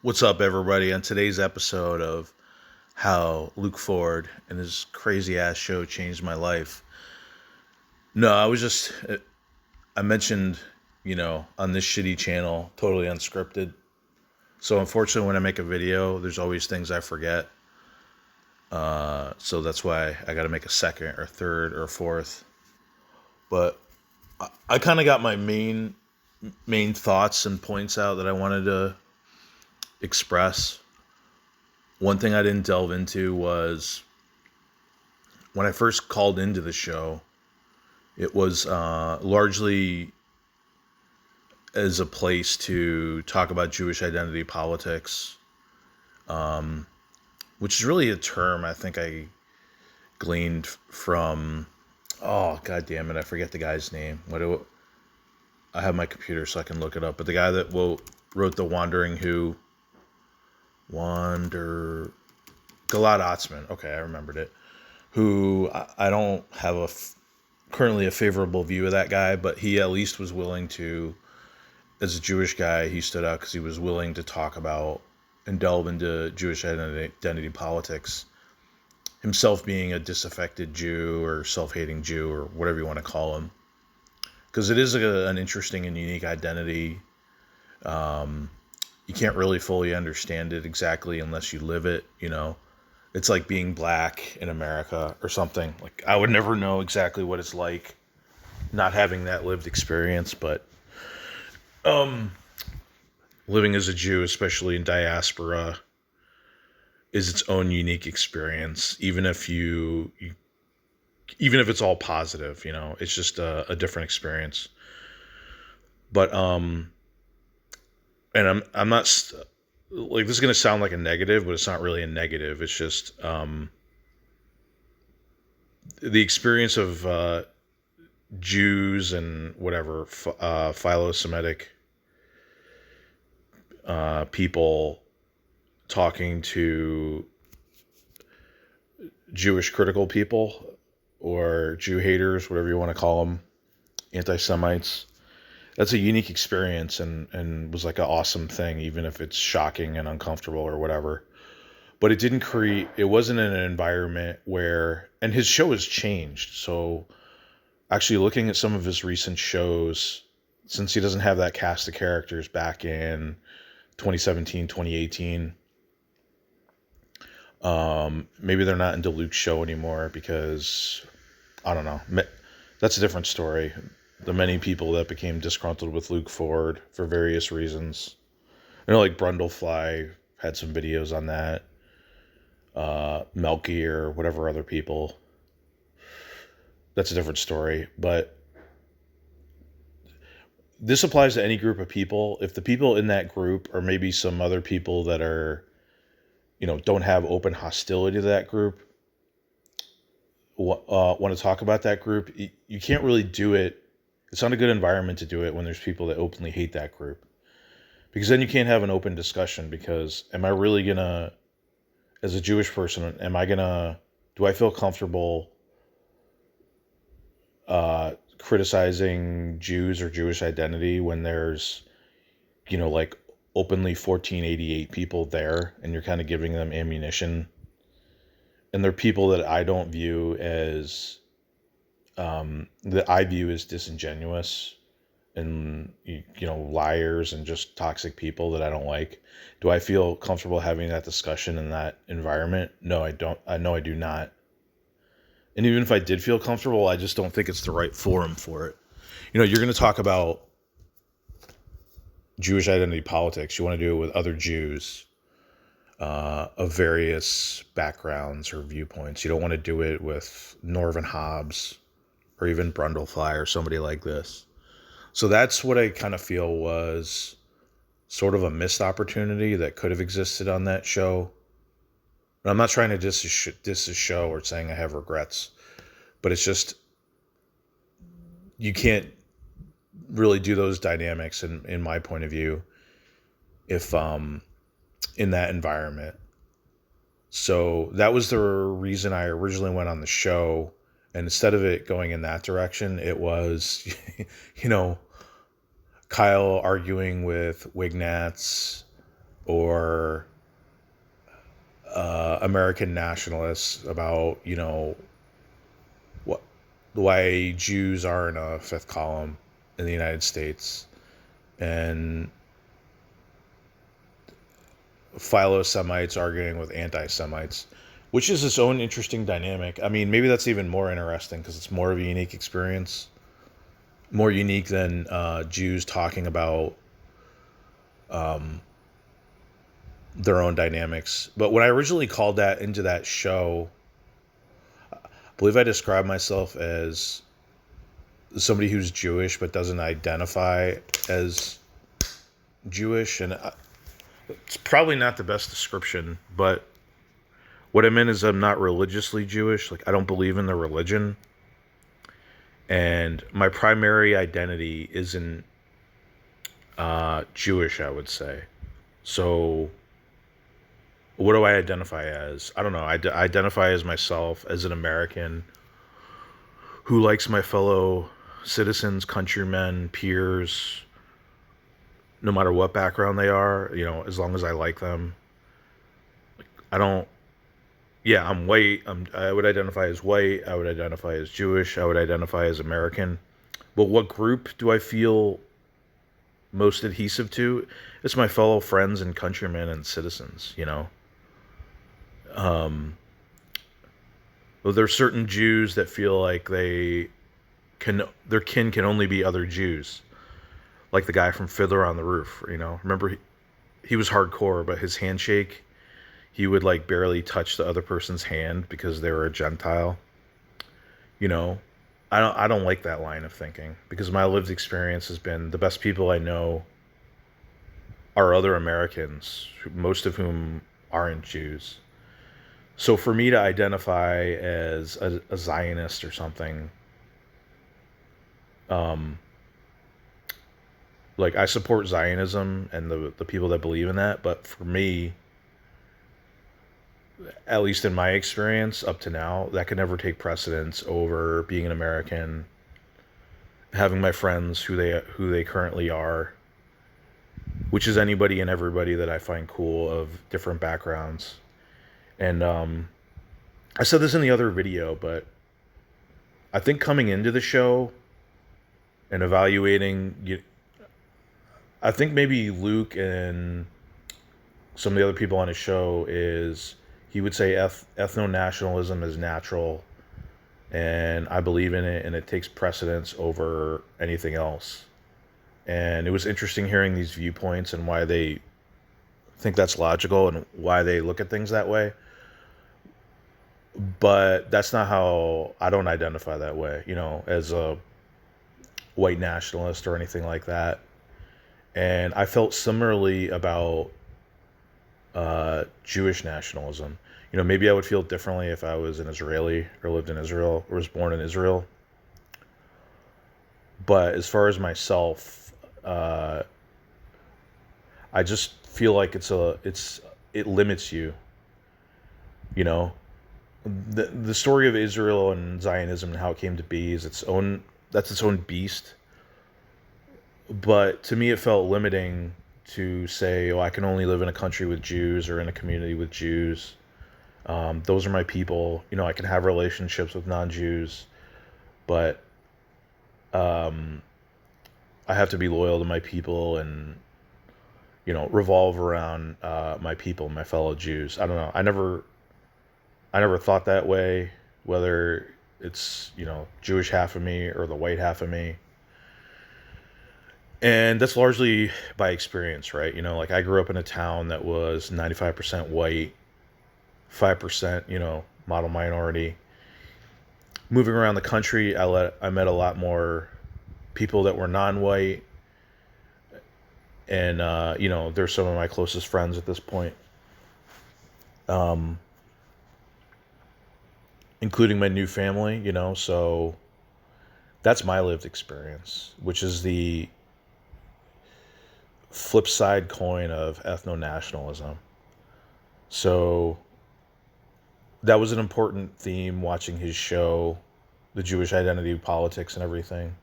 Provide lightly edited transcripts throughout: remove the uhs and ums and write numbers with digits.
What's up, everybody? On today's episode of How Luke Ford and his crazy ass show changed my life. No, I mentioned, on this shitty channel, totally unscripted. So, unfortunately, when I make a video, there's always things I forget. So, that's why I got to make a second or third or fourth. But I kind of got my main thoughts and points out that I wanted to express. One thing I didn't delve into was when I first called into the show, it was largely as a place to talk about Jewish identity politics, which is really a term I think I gleaned from, oh, god damn it, I forget the guy's name. I have my computer so I can look it up, but the guy that wrote The Wandering Who, Gilad Atzmon, okay, I remembered it, who I don't have currently a favorable view of that guy, but he at least was willing to, as a Jewish guy, he stood out because he was willing to talk about and delve into Jewish identity politics, himself being a disaffected Jew or self-hating Jew or whatever you want to call him, because it is an interesting and unique identity. You can't really fully understand it exactly unless you live it, It's like being black in America or something. Like, I would never know exactly what it's like not having that lived experience, but living as a Jew, especially in diaspora, is its own unique experience. Even if even if it's all positive, it's just a different experience. But and I'm not like, this is gonna sound like a negative, but it's not really a negative. It's just the experience of Jews and whatever philo-Semitic people talking to Jewish critical people or Jew haters, whatever you want to call them, anti-Semites. That's a unique experience and was like an awesome thing, even if it's shocking and uncomfortable or whatever. But it wasn't in an environment where, and his show has changed. So actually looking at some of his recent shows, since he doesn't have that cast of characters back in 2017, 2018, maybe they're not into Luke's show anymore because, I don't know. That's a different story. The many people that became disgruntled with Luke Ford for various reasons. I know, like Brundlefly had some videos on that. Melky or whatever other people. That's a different story. But this applies to any group of people. If the people in that group, or maybe some other people that are, don't have open hostility to that group, want to talk about that group, you can't really do it. It's not a good environment to do it when there's people that openly hate that group. Because then you can't have an open discussion, because am I really going to, as a Jewish person, do I feel comfortable criticizing Jews or Jewish identity when there's, like openly 1488 people there and you're kind of giving them ammunition? And they're people that I don't view as, that I view as disingenuous and, liars and just toxic people that I don't like. Do I feel comfortable having that discussion in that environment? No, I don't. I know I do not. And even if I did feel comfortable, I just don't think it's the right forum for it. You're going to talk about Jewish identity politics. You want to do it with other Jews of various backgrounds or viewpoints. You don't want to do it with Norvin Hobbs or even Brundlefly or somebody like this. So that's what I kind of feel was sort of a missed opportunity that could have existed on that show. And I'm not trying to diss a show or saying I have regrets, but it's just, you can't really do those dynamics in my point of view if in that environment. So that was the reason I originally went on the show. And instead of it going in that direction, it was, Kyle arguing with Wignats, or American nationalists about, what why Jews are in a fifth column in the United States, and philo-Semites arguing with anti-Semites, which is its own interesting dynamic. I mean, maybe that's even more interesting because it's more of a unique experience, more unique than Jews talking about their own dynamics. But when I originally called that into that show, I believe I described myself as somebody who's Jewish but doesn't identify as Jewish, and it's probably not the best description, but what I meant is I'm not religiously Jewish. Like, I don't believe in the religion, and my primary identity isn't Jewish, I would say. So what do I identify as? I don't know. I identify as myself as an American who likes my fellow citizens, countrymen, peers, no matter what background they are, as long as I like them. I don't, yeah, I'm white. I would identify as white. I would identify as Jewish. I would identify as American. But what group do I feel most adhesive to? It's my fellow friends and countrymen and citizens. Well, there's certain Jews that feel like their kin can only be other Jews, like the guy from Fiddler on the Roof. Remember he was hardcore, but his handshake, he would like barely touch the other person's hand because they were a Gentile. You know, I don't like that line of thinking, because my lived experience has been the best people I know are other Americans, most of whom aren't Jews. So for me to identify as a Zionist or something, um, like, I support Zionism and the people that believe in that, but for me, at least in my experience up to now, that could never take precedence over being an American, having my friends who they currently are, which is anybody and everybody that I find cool of different backgrounds. And I said this in the other video, but I think coming into the show and evaluating, I think maybe Luke and some of the other people on his show, he would say ethnonationalism is natural, and I believe in it, and it takes precedence over anything else. And it was interesting hearing these viewpoints and why they think that's logical and why they look at things that way. But that's not how, I don't identify that way, as a white nationalist or anything like that. And I felt similarly about Jewish nationalism. Maybe I would feel differently if I was an Israeli or lived in Israel or was born in Israel. But as far as myself, I just feel like it limits you. The story of Israel and Zionism and how it came to be is its own beast. But to me, it felt limiting to say, oh, I can only live in a country with Jews or in a community with Jews. Those are my people. I can have relationships with non-Jews, but I have to be loyal to my people and, revolve around my people, my fellow Jews. I don't know. I never thought that way, whether it's, Jewish half of me or the white half of me. And that's largely by experience, right? Like, I grew up in a town that was 95% white, 5%, model minority. Moving around the country, I met a lot more people that were non-white. And, they're some of my closest friends at this point. Including my new family, so that's my lived experience, which is the flip side coin of ethno-nationalism. So that was an important theme watching his show, the Jewish identity, politics, and everything.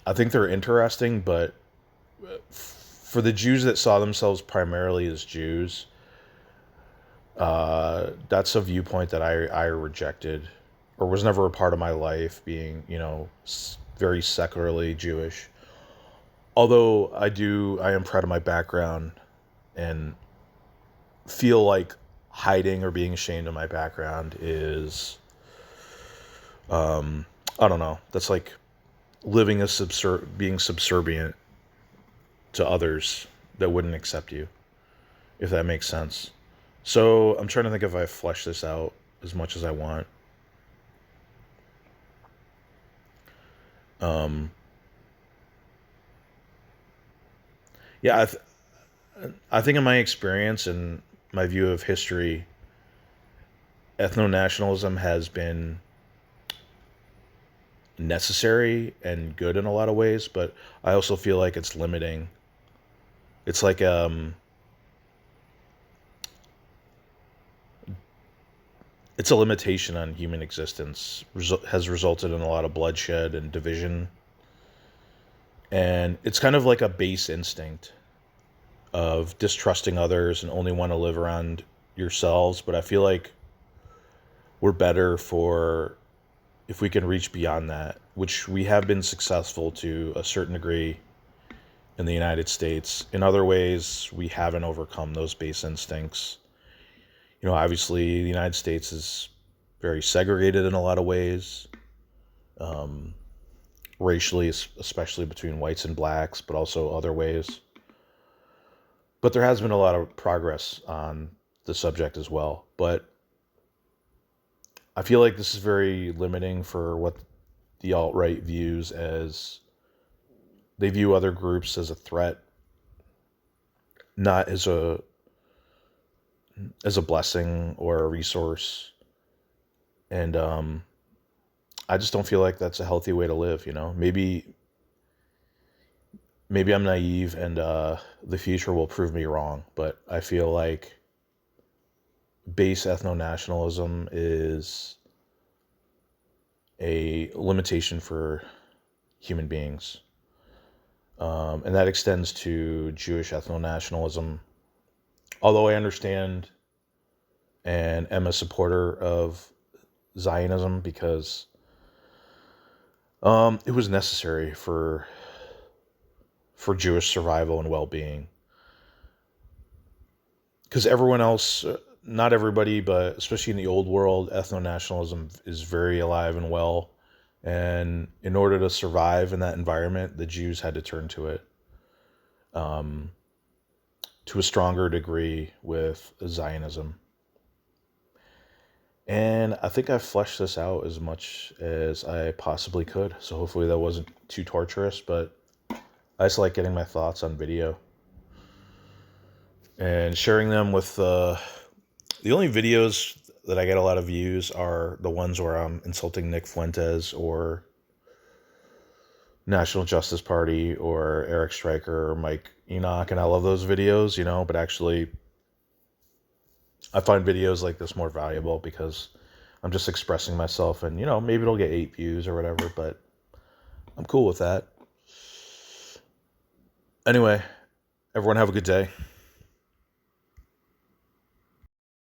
I think they're interesting, but for the Jews that saw themselves primarily as Jews, that's a viewpoint that I rejected or was never a part of my life, being, very secularly Jewish. Although I am proud of my background and feel like hiding or being ashamed of my background is, I don't know, that's like living being subservient to others that wouldn't accept you, if that makes sense. So I'm trying to think if I flesh this out as much as I want. Um, yeah, I think in my experience and my view of history, ethno-nationalism has been necessary and good in a lot of ways, but I also feel like it's limiting. It's like it's a limitation on human existence. Has resulted in a lot of bloodshed and division, and it's kind of like a base instinct of distrusting others and only want to live around yourselves. But I feel like we're better for if we can reach beyond that, which we have been successful to a certain degree in the United States. In other ways, we haven't overcome those base instincts. Obviously, the United States is very segregated in a lot of ways, racially, especially between whites and blacks, but also other ways. But there has been a lot of progress on the subject as well. But I feel like this is very limiting for what the alt-right views as. They view other groups as a threat, not as a blessing or a resource. And I just don't feel like that's a healthy way to live. Maybe I'm naive, and the future will prove me wrong. But I feel like base ethno-nationalism is a limitation for human beings. And that extends to Jewish ethno-nationalism. Although I understand and am a supporter of Zionism because it was necessary for Jewish survival and well-being. Because everyone else, not everybody, but especially in the old world, ethno-nationalism is very alive and well. And in order to survive in that environment, the Jews had to turn to it to a stronger degree with Zionism. And I think I've fleshed this out as much as I possibly could. So hopefully that wasn't too torturous, but I just like getting my thoughts on video and sharing them with the only videos that I get a lot of views are the ones where I'm insulting Nick Fuentes or National Justice Party or Eric Stryker or Mike Enoch, and I love those videos, but actually I find videos like this more valuable because I'm just expressing myself, and maybe it'll get 8 views or whatever, but I'm cool with that. Anyway, everyone have a good day.